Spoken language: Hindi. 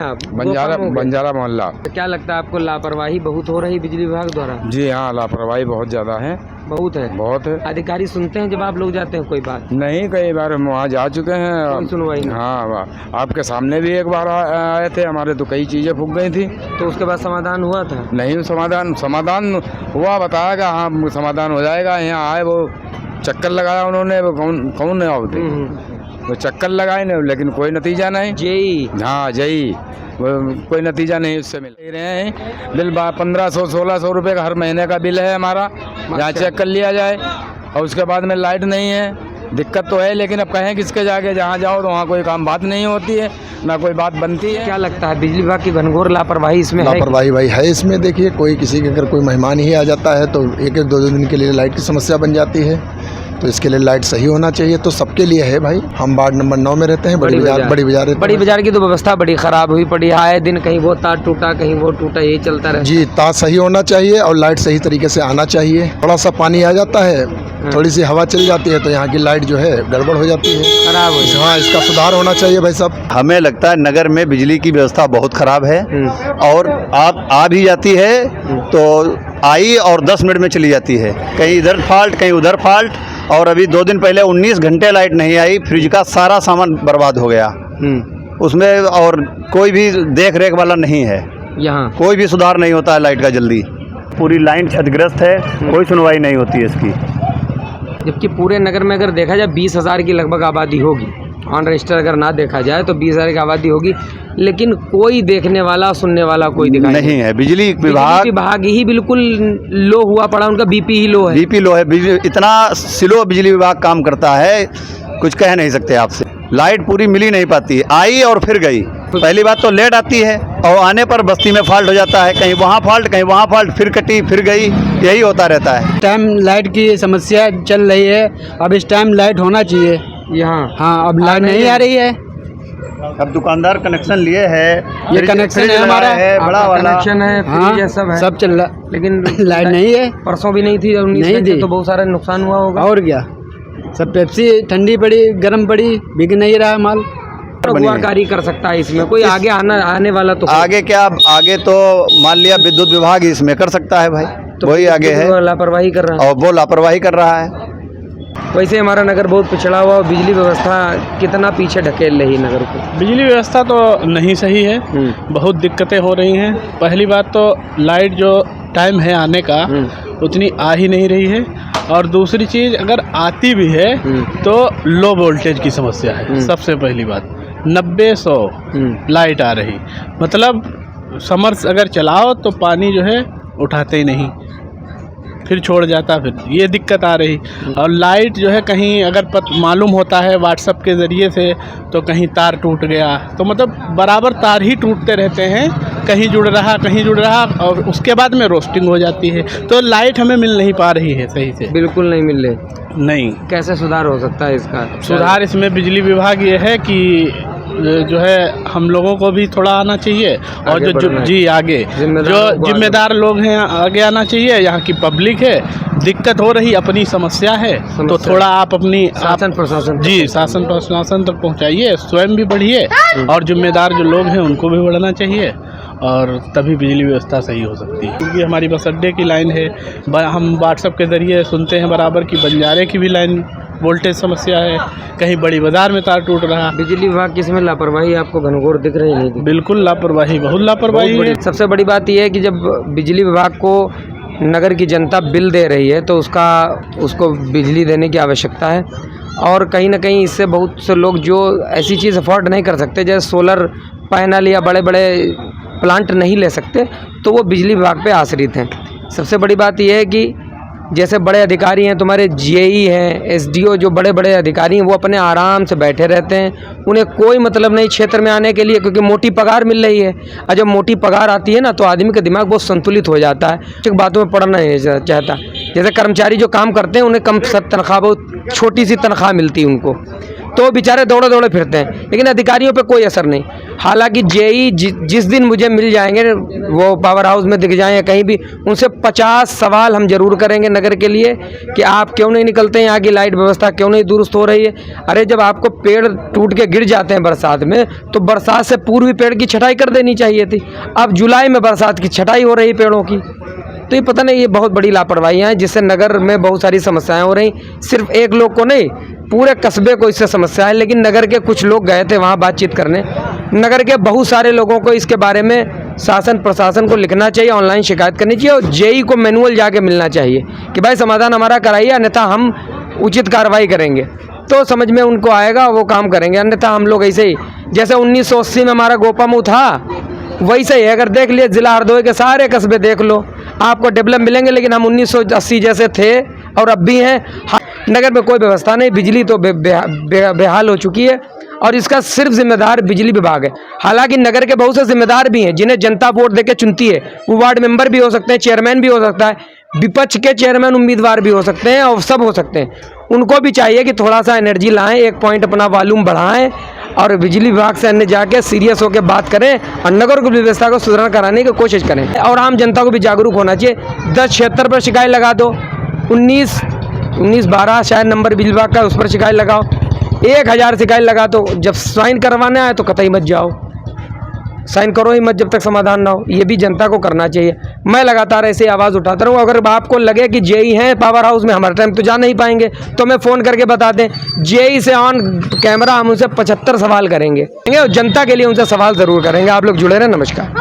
बंजारा मोहल्ला। तो क्या लगता है आपको, लापरवाही बहुत हो रही बिजली विभाग द्वारा? जी हाँ, लापरवाही बहुत ज़्यादा है। बहुत है। बहुत है। अधिकारी सुनते हैं जब आप लोग जाते हैं? कोई बात नहीं, कई बार हम वहाँ जा चुके हैं। कोई सुनवाई नहीं। हाँ, आपके सामने भी एक बार आए थे, हमारे तो कई चीज़ें फूक गई थी। तो उसके बाद समाधान हुआ था? नहीं, समाधान हुआ, बताया कि हाँ समाधान हो जाएगा। यहाँ आए, वो चक्कर लगाया उन्होंने, वो कौन है होते, वो चक्कर लगाए नहीं, लेकिन कोई नतीजा नहीं। जेई, हाँ जेई, कोई नतीजा नहीं उससे मिल रहे हैं। बिल 1500-1600 रुपये का हर महीने का बिल है हमारा। यहाँ चेक कर लिया जाए। और उसके बाद में लाइट नहीं है। दिक्कत तो है, लेकिन अब कहें किसके जाके, जहाँ जाओ तो वहाँ कोई काम बात नहीं होती है, ना कोई बात बनती है। क्या लगता है बिजली विभाग की घनघोर लापरवाही इसमें है? लापरवाही भाई है इसमें। देखिए, कोई किसी के अगर कोई मेहमान ही आ जाता है तो एक दो दिन के लिए लाइट की समस्या बन जाती है। तो इसके लिए लाइट सही होना चाहिए। तो सबके लिए है भाई। हम वार्ड नंबर 9 में रहते हैं, बड़ी बाजार की तो व्यवस्था बड़ी खराब हुई पड़ी है। आए दिन कहीं वो तार टूटा, कहीं वो टूटा, यही चलता रहे। जी, तार सही होना चाहिए और लाइट सही तरीके से आना चाहिए। थोड़ा सा पानी आ जाता है, थोड़ी सी हवा चल जाती है तो यहाँ की लाइट जो है गड़बड़ हो जाती है, खराब हो जाती है। हाँ, इसका सुधार होना चाहिए भाई साहब। हमें लगता है नगर में बिजली की व्यवस्था बहुत खराब है। और आप आ भी जाती है तो आई और 10 मिनट में चली जाती है। कहीं इधर फॉल्ट, कहीं उधर फॉल्ट। और अभी 2 दिन पहले 19 घंटे लाइट नहीं आई। फ्रिज का सारा सामान बर्बाद हो गया उसमें। और कोई भी देख रेख वाला नहीं है यहाँ। कोई भी सुधार नहीं होता है लाइट का जल्दी। पूरी लाइन क्षतिग्रस्त है, कोई सुनवाई नहीं होती है इसकी। जबकि पूरे नगर में अगर देखा जाए 20,000 की लगभग आबादी होगी। ऑन रजिस्टर अगर ना देखा जाए तो 20,000 की आबादी होगी, लेकिन कोई देखने वाला, सुनने वाला कोई दिखाई नहीं है। बिजली विभाग ही बिल्कुल लो हुआ पड़ा, उनका बीपी ही लो है। बीपी लो है। इतना स्लो बिजली विभाग काम करता है, कुछ कह नहीं सकते आपसे। लाइट पूरी मिल ही नहीं पाती है। आई और फिर गई। पहली बात तो लेट आती है और आने पर बस्ती में फॉल्ट हो जाता है। कहीं वहाँ फॉल्ट, कहीं वहाँ फॉल्ट, फिर कटी, फिर गई, यही होता रहता है। टाइम लाइट की समस्या चल रही है। अब इस टाइम लाइट होना चाहिए यहाँ। हाँ, अब लाइट नहीं आ रही है। अब दुकानदार कनेक्शन लिए है, ये कनेक्शन है हमारा, है बड़ा वाला कनेक्शन है। हाँ, सब चल रहा, लेकिन लाइट नहीं है। परसों भी नहीं थी, 19 नहीं थी तो बहुत सारा नुकसान हुआ होगा। और क्या, सब पेप्सी ठंडी पड़ी, गर्म पड़ी, बिक नहीं रहा माल। अगुवाकारी कर सकता है इसमें कोई? आगे आने वाला तो आगे क्या, आगे तो मान लिया विद्युत विभाग इसमें कर सकता है भाई। तो वही आगे है, लापरवाही कर रहा है। और वो लापरवाही कर रहा है। वैसे हमारा नगर बहुत पिछड़ा हुआ और बिजली व्यवस्था कितना पीछे ढकेल रही नगर को? बिजली व्यवस्था तो नहीं सही है। बहुत दिक्कतें हो रही हैं। पहली बात तो लाइट जो टाइम है आने का उतनी आ ही नहीं रही है। और दूसरी चीज़, अगर आती भी है तो लो वोल्टेज की समस्या है। सबसे पहली बात 90-100 लाइट आ रही, मतलब समर्स अगर चलाओ तो पानी जो है उठाते ही नहीं, फिर छोड़ जाता। फिर ये दिक्कत आ रही। और लाइट जो है कहीं अगर मालूम होता है व्हाट्सएप के ज़रिए से तो कहीं तार टूट गया, तो मतलब बराबर तार ही टूटते रहते हैं। कहीं जुड़ रहा, कहीं जुड़ रहा, और उसके बाद में रोस्टिंग हो जाती है। तो लाइट हमें मिल नहीं पा रही है सही से। बिल्कुल नहीं मिल रही। नहीं। कैसे सुधार हो सकता है इसका? सुधार इसमें बिजली विभाग ये है कि जो है हम लोगों को भी थोड़ा आना चाहिए। और जो आगे जो जिम्मेदार लोग हैं आगे आना चाहिए। यहाँ की पब्लिक है, दिक्कत हो रही, अपनी समस्या है, तो थोड़ा आप अपनी शासन प्रशासन तक पहुँचाइए। स्वयं भी बढ़िए और जिम्मेदार जो लोग हैं उनको भी बढ़ना चाहिए, और तभी बिजली व्यवस्था सही हो सकती है। क्योंकि हमारी बस अड्डे की लाइन है, हम व्हाट्सएप के ज़रिए सुनते हैं बराबर की बंजारे की भी लाइन वोल्टेज समस्या है, कहीं बड़ी बाजार में तार टूट रहा। बिजली विभाग की इसमें लापरवाही आपको घनघोर दिख रही नहीं? बिल्कुल लापरवाही, बहुत लापरवाही है। सबसे बड़ी बात यह है कि जब बिजली विभाग को नगर की जनता बिल दे रही है तो उसको बिजली देने की आवश्यकता है। और कहीं ना कहीं इससे बहुत से लोग जो ऐसी चीज़ अफोर्ड नहीं कर सकते, जैसे सोलर पैनल या बड़े बड़े प्लांट नहीं ले सकते, तो वो बिजली विभाग पे आश्रित हैं। सबसे बड़ी बात यह है कि जैसे बड़े अधिकारी हैं, तुम्हारे जेई हैं, एसडीओ, जो बड़े बड़े अधिकारी हैं, वो अपने आराम से बैठे रहते हैं। उन्हें कोई मतलब नहीं क्षेत्र में आने के लिए, क्योंकि मोटी पगार मिल रही है। और जब मोटी पगार आती है ना तो आदमी का दिमाग बहुत संतुलित हो जाता है, कुछ बातों में पड़ना नहीं चाहता। जैसे कर्मचारी जो काम करते हैं उन्हें कम तनख्वाह, बहुत छोटी सी तनख्वाह मिलती है उनको, तो बेचारे दौड़े दौड़े फिरते हैं, लेकिन अधिकारियों पे कोई असर नहीं। हालांकि जेई जिस दिन मुझे मिल जाएंगे, वो पावर हाउस में दिख जाएं या कहीं भी, उनसे 50 सवाल हम जरूर करेंगे नगर के लिए कि आप क्यों नहीं निकलते हैं, यहाँ की लाइट व्यवस्था क्यों नहीं दुरुस्त हो रही है। अरे जब आपको पेड़ टूट के गिर जाते हैं बरसात में, तो बरसात से पूर्व ही पेड़ की छटाई कर देनी चाहिए थी। अब जुलाई में बरसात की छटाई हो रही पेड़ों की, तो ये पता नहीं, ये बहुत बड़ी लापरवाही है जिससे नगर में बहुत सारी समस्याएं हो रही। सिर्फ एक लोग को नहीं, पूरे कस्बे को इससे समस्या है। लेकिन नगर के कुछ लोग गए थे वहाँ बातचीत करने, नगर के बहुत सारे लोगों को इसके बारे में शासन प्रशासन को लिखना चाहिए, ऑनलाइन शिकायत करनी चाहिए और जेई को मैनुअल जाके मिलना चाहिए कि भाई समाधान हमारा कराइए, अन्यथा हम उचित कार्रवाई करेंगे। तो समझ में उनको आएगा, वो काम करेंगे। अन्यथा हम लोग ऐसे ही, जैसे 1980 में हमारा गोपामुँह था, वैसे ही अगर देख लिए जिला हरदोई के सारे कस्बे देख लो, आपको डेवलप मिलेंगे। लेकिन हम 1980 जैसे थे और अब भी हैं। नगर में कोई व्यवस्था नहीं, बिजली तो बेहाल हो चुकी है और इसका सिर्फ जिम्मेदार बिजली विभाग है। हालांकि नगर के बहुत से जिम्मेदार भी हैं जिन्हें जनता वोट देकर चुनती है, वो वार्ड मेंबर भी हो सकते हैं, चेयरमैन भी हो सकता है, विपक्ष के चेयरमैन उम्मीदवार भी हो सकते हैं और सब हो सकते हैं। उनको भी चाहिए कि थोड़ा सा एनर्जी लाएं, 1 पॉइंट अपना वॉल्यूम बढ़ाएं और बिजली विभाग से अन्य जाके सीरियस होकर बात करें और नगर की व्यवस्था को सुधार कराने की कोशिश करें। और आम जनता को भी जागरूक होना चाहिए। 1076 पर शिकायत लगा दो, 1912 शायद नंबर बिजली विभाग का, उस पर शिकायत लगाओ। 1000 शिकायत लगा दो, जब साइन करवाना है तो कतई मत जाओ, साइन करो ही मत जब तक समाधान ना हो। ये भी जनता को करना चाहिए। मैं लगातार ऐसे आवाज़ उठाता रहूँ। अगर आपको लगे कि जेई हैं पावर हाउस में, हमारे टाइम तो जा नहीं पाएंगे, तो मैं फ़ोन करके बता दें, जेई से ऑन कैमरा हम उनसे 75 सवाल करेंगे और जनता के लिए उनसे सवाल ज़रूर करेंगे। आप लोग जुड़े रहें। नमस्कार।